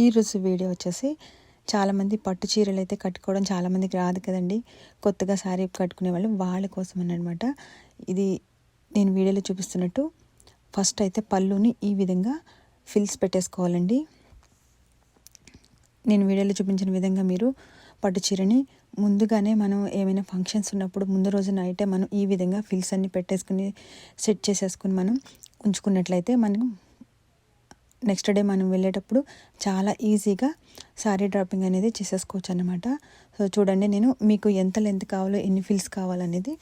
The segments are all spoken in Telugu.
ఈరోజు వీడియో వచ్చేసి చాలామంది పట్టు చీరలు అయితే కట్టుకోవడం చాలామందికి రాదు కదండి. కొత్తగా శారీ కట్టుకునే వాళ్ళ కోసం అన్నమాట. ఇది నేను వీడియోలో చూపిస్తున్నట్టు ఫస్ట్ అయితే పళ్ళుని ఈ విధంగా ఫిల్స్ పెట్టేసుకోవాలండి. నేను వీడియోలో చూపించిన విధంగా మీరు పట్టు చీరని ముందుగానే మనం ఏమైనా ఫంక్షన్స్ ఉన్నప్పుడు ముందు రోజు నైటే మనం ఈ విధంగా ఫిల్స్ అన్ని పెట్టేసుకుని సెట్ చేసేసుకుని మనం ఉంచుకున్నట్లయితే మనం నెక్స్ట్ డే మనం వెళ్ళేటప్పుడు చాలా ఈజీగా శారీ డ్రాపింగ్ అనేది చేసేసుకోవచ్చు అన్నమాట. సో చూడండి, నేను మీకు ఎంత లెంత్ కావాలో ఎన్ని ఫిల్స్ కావాలనేది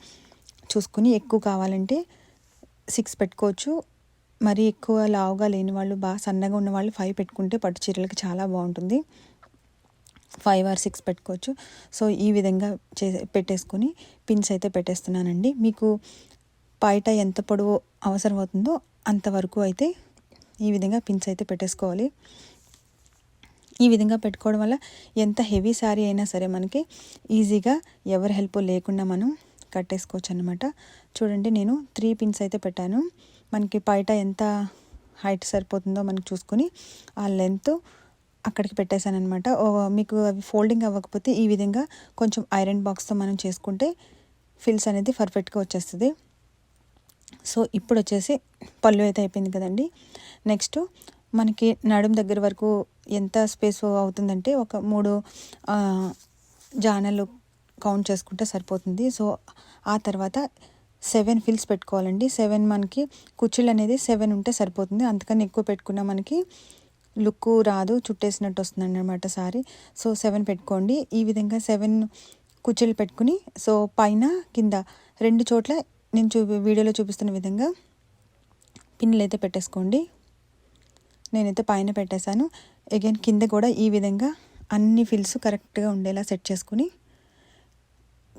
చూసుకుని, ఎక్కువ కావాలంటే 6 పెట్టుకోవచ్చు. మరి ఎక్కువ లావుగా లేని వాళ్ళు, బాగా సన్నగా ఉన్న వాళ్ళు 5 పెట్టుకుంటే పట్టు చీరలకి చాలా బాగుంటుంది. 5 or 6 పెట్టుకోవచ్చు. సో ఈ విధంగా పెట్టేసుకొని పిన్స్ అయితే పెట్టేస్తున్నానండి. మీకు బయట ఎంత పొడవు అవసరం అవుతుందో అంతవరకు అయితే ఈ విధంగా పిన్స్ అయితే పెట్టేసుకోవాలి. ఈ విధంగా పెట్టుకోవడం వల్ల ఎంత హెవీ శారీ అయినా సరే మనకి ఈజీగా ఎవరి హెల్ప్ లేకుండా మనం కట్టేసుకోవచ్చు అన్నమాట. చూడండి, నేను 3 పిన్స్ అయితే పెట్టాను. మనకి బయట ఎంత హైట్ సరిపోతుందో మనకి చూసుకొని ఆ లెంత్ అక్కడికి పెట్టేశాను అనమాట. మీకు అవి ఫోల్డింగ్ అవ్వకపోతే ఈ విధంగా కొంచెం ఐరన్ బాక్స్తో మనం చేసుకుంటే ఫిల్స్ అనేది పర్ఫెక్ట్గా వచ్చేస్తుంది. సో ఇప్పుడు వచ్చేసి పళ్ళు అయితే అయిపోయింది కదండి. నెక్స్ట్ మనకి నడుం దగ్గర వరకు ఎంత స్పేస్ అవుతుందంటే ఒక 3 జానలు కౌంట్ చేసుకుంటే సరిపోతుంది. సో ఆ తర్వాత 7 ఫిల్స్ పెట్టుకోవాలండి. 7 మనకి కుర్చీలు అనేది 7 ఉంటే సరిపోతుంది. అంతకని ఎక్కువ పెట్టుకున్నా మనకి లుక్ రాదు, చుట్టేసినట్టు వస్తుంది అన్నమాట సారీ. సో 7 పెట్టుకోండి. ఈ విధంగా 7 కుర్చీలు పెట్టుకుని సో పైన కింద 2 చోట్ల నేను వీడియోలో చూపిస్తున్న విధంగా పిన్నులు అయితే పెట్టేసుకోండి. నేనైతే పైన పెట్టేశాను. అగైన్ కింద కూడా ఈ విధంగా అన్ని ఫిల్స్ కరెక్ట్గా ఉండేలా సెట్ చేసుకుని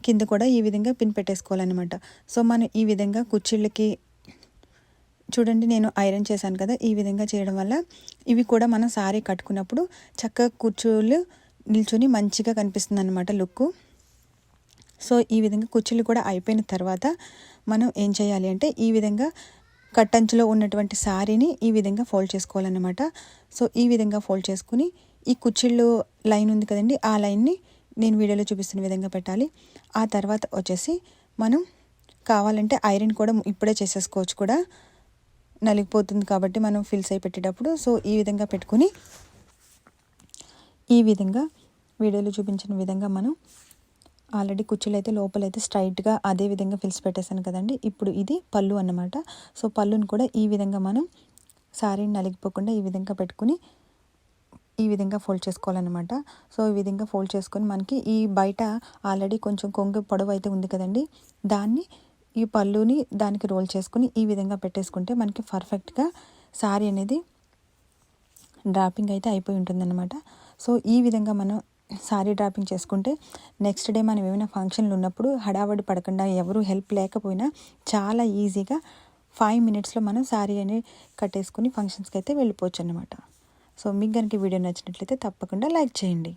కింద కూడా ఈ విధంగా పిన్ పెట్టేసుకోవాలన్నమాట. సో మనం ఈ విధంగా కుర్చీళ్ళకి చూడండి, నేను ఐరన్ చేశాను కదా, ఈ విధంగా చేయడం వల్ల ఇవి కూడా మనం సారీ కట్టుకున్నప్పుడు చక్కగా కుర్చీలు నిల్చొని మంచిగా కనిపిస్తుంది అన్నమాట లుక్. సో ఈ విధంగా కుర్చీలు కూడా అయిపోయిన తర్వాత మనం ఏం చేయాలి అంటే ఈ విధంగా కట్టంచులో ఉన్నటువంటి శారీని ఈ విధంగా ఫోల్డ్ చేసుకోవాలన్నమాట. సో ఈ విధంగా ఫోల్డ్ చేసుకుని ఈ కుర్చీళ్ళు లైన్ ఉంది కదండి, ఆ లైన్ని నేను వీడియోలో చూపిస్తున్న విధంగా పెట్టాలి. ఆ తర్వాత వచ్చేసి మనం కావాలంటే ఐరన్ కూడా ఇప్పుడే చేసేసుకోవచ్చు, కూడా నలిగిపోతుంది కాబట్టి మనం ఫిల్స్ అయి పెట్టేటప్పుడు. సో ఈ విధంగా పెట్టుకుని ఈ విధంగా వీడియోలో చూపించిన విధంగా మనం ఆల్రెడీ కుర్చీలు అయితే లోపలైతే స్ట్రైట్గా అదే విధంగా ఫిల్స్ పెట్టేశాను కదండి. ఇప్పుడు ఇది పళ్ళు అన్నమాట. సో పళ్ళుని కూడా ఈ విధంగా మనం శారీని నలిగిపోకుండా ఈ విధంగా పెట్టుకుని ఈ విధంగా ఫోల్డ్ చేసుకోవాలన్నమాట. సో ఈ విధంగా ఫోల్డ్ చేసుకొని మనకి ఈ బయట ఆల్రెడీ కొంచెం కొంగు పొడవు అయితే ఉంది కదండి, దాన్ని ఈ పళ్ళుని దానికి రోల్ చేసుకుని ఈ విధంగా పెట్టేసుకుంటే మనకి పర్ఫెక్ట్గా శారీ అనేది డ్రాపింగ్ అయితే అయిపోయి ఉంటుందన్నమాట. సో ఈ విధంగా మనం శారీ డ్రాపింగ్ చేసుకుంటే నెక్స్ట్ డే మనం ఏమైనా ఫంక్షన్లు ఉన్నప్పుడు హడావడి పడకుండా, ఎవరు హెల్ప్ లేకపోయినా చాలా ఈజీగా 5 minutesలో మనం శారీ అనేది కట్టేసుకుని ఫంక్షన్స్కి అయితే వెళ్ళిపోవచ్చు అన్నమాట. సో మీకు కనుక వీడియో నచ్చినట్లయితే తప్పకుండా లైక్ చేయండి.